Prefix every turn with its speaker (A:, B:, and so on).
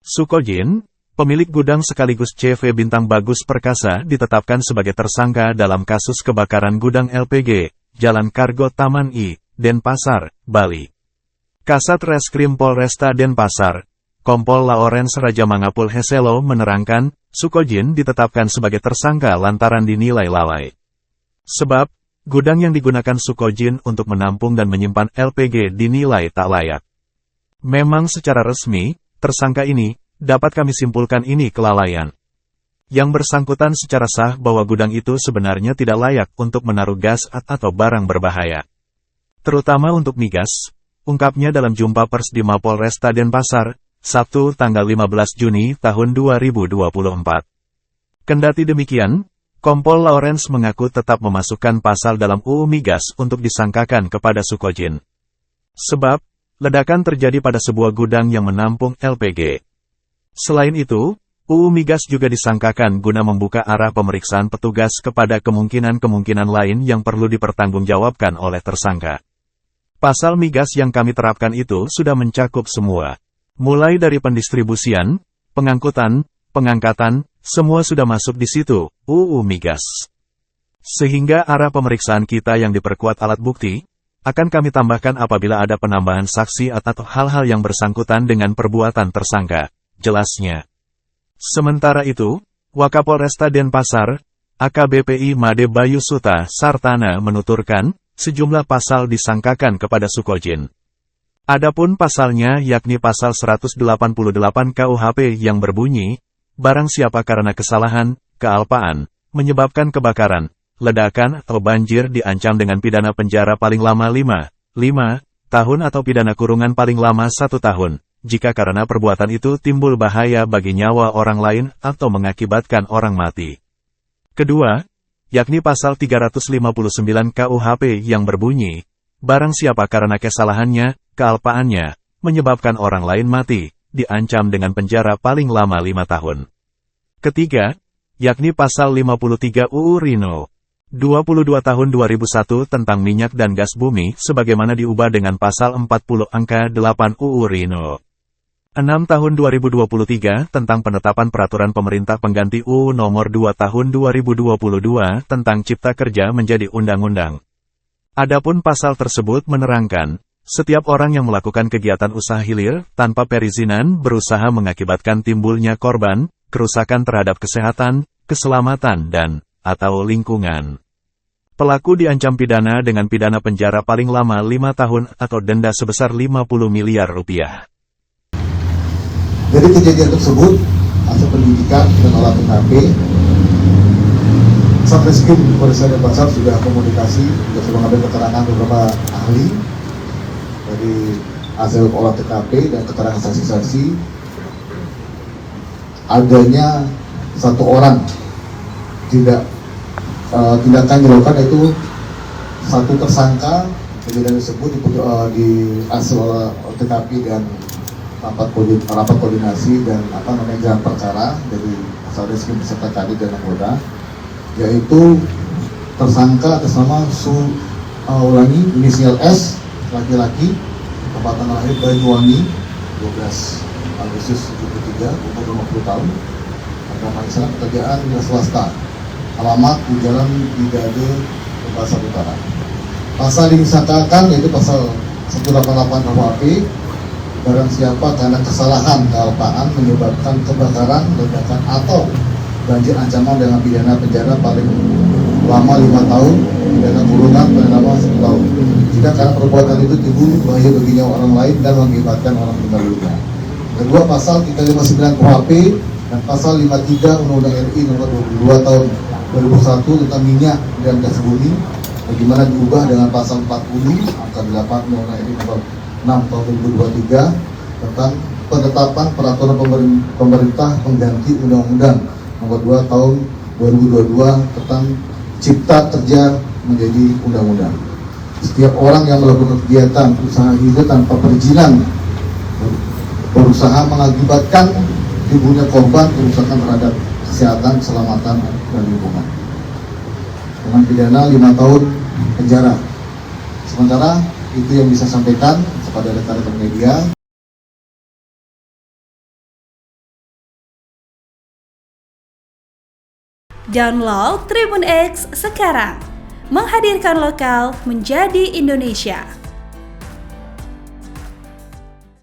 A: Sukojin, pemilik gudang sekaligus CV Bintang Bagus Perkasa ditetapkan sebagai tersangka dalam kasus kebakaran gudang LPG, Jalan Kargo Taman I, Denpasar, Bali. Kasat Reskrim Polresta Denpasar, Kompol Lawrence Raja Mangapul Heselo menerangkan, Sukojin ditetapkan sebagai tersangka lantaran dinilai lalai. Sebab, gudang yang digunakan Sukojin untuk menampung dan menyimpan LPG dinilai tak layak. Memang secara resmi, tersangka ini, dapat kami simpulkan ini kelalaian. Yang bersangkutan secara sah bahwa gudang itu sebenarnya tidak layak untuk menaruh gas atau barang berbahaya. Terutama untuk migas, ungkapnya dalam jumpa pers di Mapolresta Denpasar, Sabtu tanggal 15 Juni tahun 2024. Kendati demikian, Kompol Lawrence mengaku tetap memasukkan pasal dalam UU Migas untuk disangkakan kepada Sukojin. Sebab, ledakan terjadi pada sebuah gudang yang menampung LPG. Selain itu, UU Migas juga disangkakan guna membuka arah pemeriksaan petugas kepada kemungkinan-kemungkinan lain yang perlu dipertanggungjawabkan oleh tersangka. Pasal migas yang kami terapkan itu sudah mencakup semua. Mulai dari pendistribusian, pengangkutan, pengangkatan, semua sudah masuk di situ, UU Migas. Sehingga arah pemeriksaan kita yang diperkuat alat bukti, akan kami tambahkan apabila ada penambahan saksi atau hal-hal yang bersangkutan dengan perbuatan tersangka, jelasnya. Sementara itu, Wakapolresta Denpasar, AKBP Made Bayu Suta Sartana menuturkan, sejumlah pasal disangkakan kepada Sukojin. Adapun pasalnya yakni pasal 188 KUHP yang berbunyi, barang siapa karena kesalahan, kealpaan, menyebabkan kebakaran, ledakan atau banjir diancam dengan pidana penjara paling lama 5 tahun atau pidana kurungan paling lama 1 tahun, jika karena perbuatan itu timbul bahaya bagi nyawa orang lain atau mengakibatkan orang mati. Kedua, yakni pasal 359 KUHP yang berbunyi, barang siapa karena kesalahannya, kealpaannya, menyebabkan orang lain mati, diancam dengan penjara paling lama 5 tahun. Ketiga, yakni pasal 53 UU Rino 22 tahun 2001 tentang minyak dan gas bumi sebagaimana diubah dengan pasal 40 angka 8 UU Rino 6 tahun 2023 tentang penetapan peraturan pemerintah pengganti UU nomor 2 tahun 2022 tentang Cipta Kerja menjadi undang-undang. Adapun pasal tersebut menerangkan, setiap orang yang melakukan kegiatan usaha hilir tanpa perizinan berusaha mengakibatkan timbulnya korban, kerusakan terhadap kesehatan, keselamatan dan/atau lingkungan. Pelaku diancam pidana dengan pidana penjara paling lama 5 tahun atau denda sebesar 50 miliar rupiah.
B: Dari kejadian tersebut, hasil penyidikan dan olah TKP, Satreskrim Polresta Denpasar sudah komunikasi, sudah mengambil keterangan beberapa ahli dari hasil olah TKP dan keterangan saksi-saksi. Adanya satu orang tindakan dilakukan itu satu tersangka. Kejadian tersebut di hasil olah TKP dan rapat koordinasi dan gelar perkara dari Satreskrim beserta Kadit dan anggota, yaitu tersangka atas nama inisial S, laki-laki, tempatan lahir Banyuwangi, 12 Agustus 73, umur 50 tahun, agama Islam, pekerjaan dinas swasta, alamat di Jalan Bidade, Denpasar Utara. Pasal yang disangkakan yaitu pasal 188 KUHP, barang siapa karena kesalahan, kealpaan menyebabkan kebakaran, ledakan atau banjir ancaman dengan pidana penjara paling lama 5 tahun, pidana kurungan paling lama 10 tahun. Jika karena perbuatan itu timbul bahaya bagi nyawa orang lain dan mengakibatkan orang meninggal dunia. Kedua, pasal 359 KUHP dan pasal 53 Undang-Undang RI nomor 22 tahun 2001 tentang minyak dan gas bumi, bagaimana diubah dengan pasal 40 angka 8 Undang-Undang RI nomor 6 tahun 2023 tentang penetapan peraturan pemerintah pengganti Undang-Undang nomor 2 tahun 2022 tentang Cipta Kerja menjadi undang-undang. Setiap orang yang melakukan kegiatan usaha hilir tanpa perizinan berusaha mengakibatkan timbulnya korban kerusakan terhadap kesehatan, keselamatan, dan lingkungan, dengan pidana 5 tahun penjara. Sementara itu yang bisa sampaikan kepada rekan-rekan media.
C: Download Tribun X sekarang. Menghadirkan lokal menjadi Indonesia.